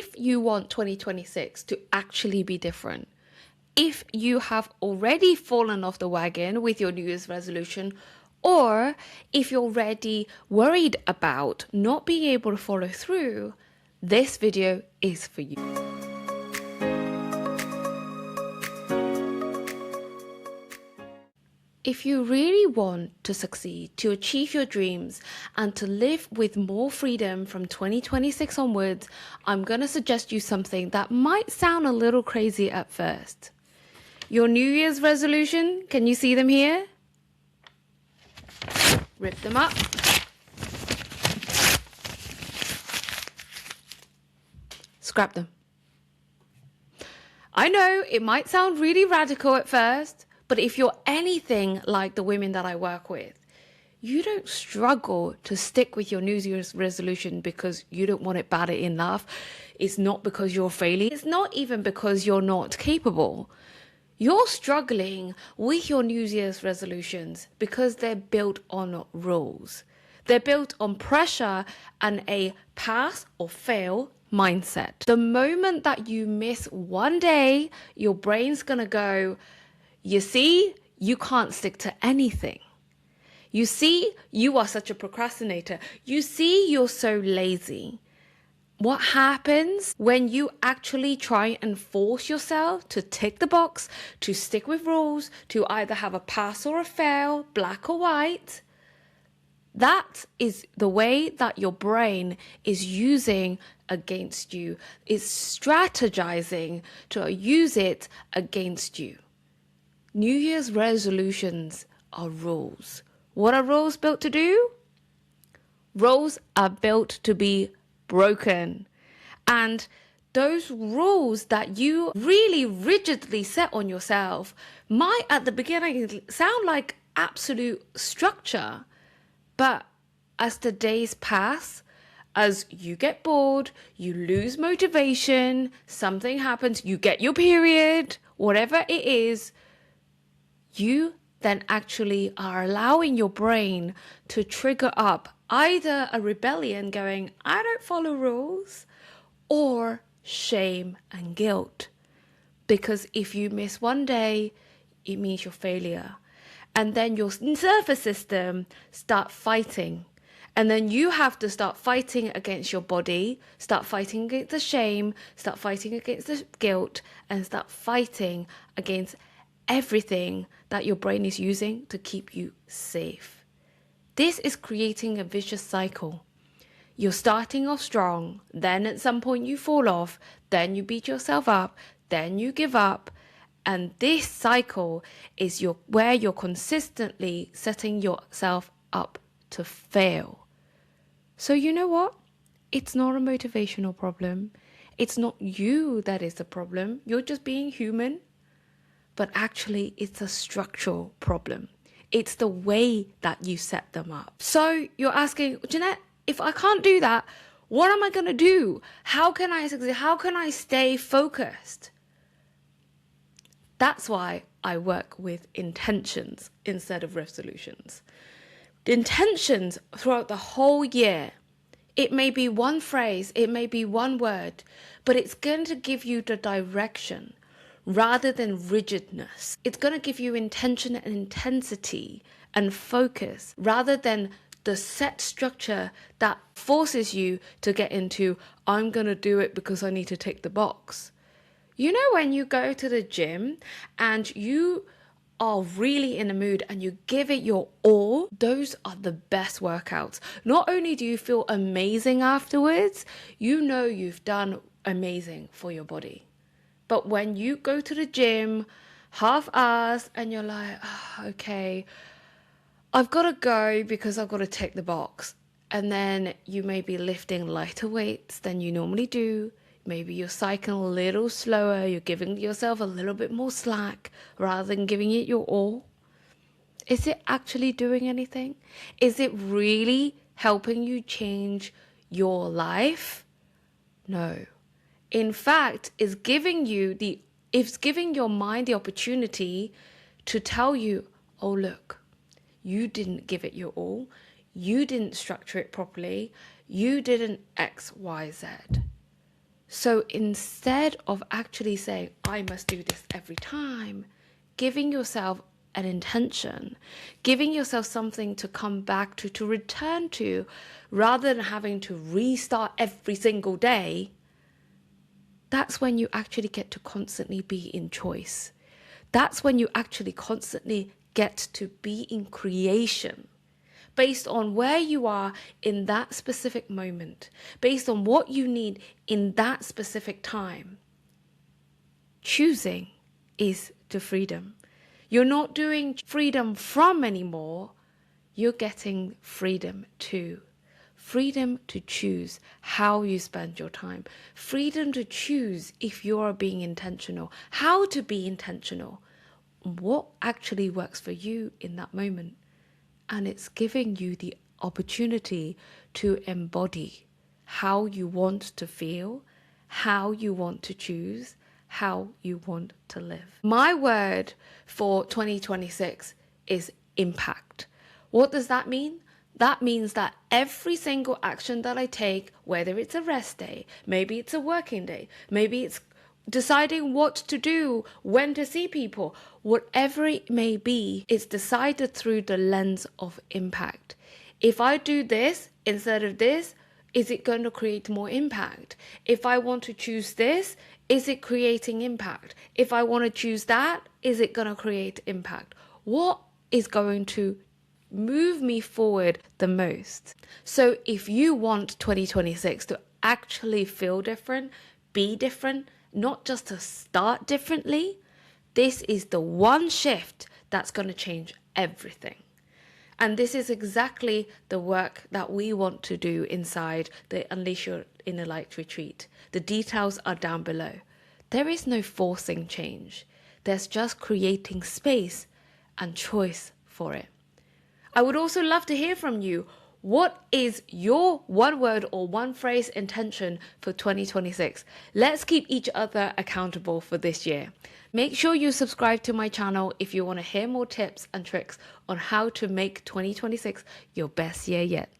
if you want 2026 to actually be different, if you have already fallen off the wagon with your New Year's resolution, or if you're already worried about not being able to follow through, this video is for you. If you really want to succeed, to achieve your dreams, and to live with more freedom from 2026 onwards, I'm going to suggest you something that might sound a little crazy at first. Your New Year's resolution, can you see them here? Rip them up. Scrap them. I know it might sound really radical at first, but if you're anything like the women that I work with, you don't struggle to stick with your New Year's resolution because you don't want it bad enough. It's not because you're failing. It's not even because you're not capable. You're struggling with your New Year's resolutions because they're built on rules. They're built on pressure and a pass or fail mindset. The moment that you miss one day, your brain's gonna go, you see, you can't stick to anything. You see, you are such a procrastinator. You see, you're so lazy. What happens when you actually try and force yourself to tick the box, to stick with rules, to either have a pass or a fail, black or white? That is the way that your brain is using against you, is strategizing to use it against you. New Year's resolutions are rules. What are rules built to do? Rules are built to be broken. And those rules that you really rigidly set on yourself might at the beginning sound like absolute structure. But as the days pass, as you get bored, you lose motivation, something happens, you get your period, whatever it is, you then actually are allowing your brain to trigger up either a rebellion going, I don't follow rules, or shame and guilt. Because if you miss one day, it means you're failure. And then your nervous system start fighting. And then you have to start fighting against your body, start fighting against the shame, start fighting against the guilt, and start fighting against everything that your brain is using to keep you safe. This is creating a vicious cycle. You're starting off strong, then at some point you fall off, then you beat yourself up, then you give up. And this cycle is where you're consistently setting yourself up to fail. So you know what? It's not a motivational problem. It's not you that is the problem. You're just being human. But actually, it's a structural problem. It's the way that you set them up. So you're asking, Jeanette, if I can't do that, what am I going to do? How can I succeed? How can I stay focused? That's why I work with intentions instead of resolutions. The intentions throughout the whole year, it may be one phrase, it may be one word, but it's going to give you the direction rather than rigidness. It's going to give you intention and intensity and focus rather than the set structure that forces you to get into, I'm going to do it because I need to tick the box. You know, when you go to the gym and you are really in a mood and you give it your all, those are the best workouts. Not only do you feel amazing afterwards, you know you've done amazing for your body. But when you go to the gym half-assed and you're like, oh, okay, I've got to go because I've got to tick the box. And then you may be lifting lighter weights than you normally do. Maybe you're cycling a little slower. You're giving yourself a little bit more slack rather than giving it your all. Is it actually doing anything? Is it really helping you change your life? No. In fact, it's giving your mind the opportunity to tell you, oh, look, you didn't give it your all. You didn't structure it properly. You didn't X, Y, Z. So instead of actually saying, I must do this every time, giving yourself an intention, giving yourself something to come back to return to, rather than having to restart every single day, that's when you actually get to constantly be in choice. That's when you actually constantly get to be in creation, based on where you are in that specific moment, based on what you need in that specific time. Choosing is the freedom. You're not doing freedom from anymore. You're getting freedom to. Freedom to choose how you spend your time. Freedom to choose if you're being intentional, how to be intentional, what actually works for you in that moment. And it's giving you the opportunity to embody how you want to feel, how you want to choose, how you want to live. My word for 2026 is impact. What does that mean? That means that every single action that I take, whether it's a rest day, maybe it's a working day, maybe it's deciding what to do, when to see people, whatever it may be, it's decided through the lens of impact. If I do this instead of this, is it going to create more impact? If I want to choose this, is it creating impact? If I want to choose that, is it going to create impact? What is going to move me forward the most? So if you want 2026 to actually feel different, be different, not just to start differently, this is the one shift that's going to change everything. And this is exactly the work that we want to do inside the Unleash Your Inner Light retreat. The details are down below. There is no forcing change. There's just creating space and choice for it. I would also love to hear from you. What is your one word or one phrase intention for 2026? Let's keep each other accountable for this year. Make sure you subscribe to my channel if you want to hear more tips and tricks on how to make 2026 your best year yet.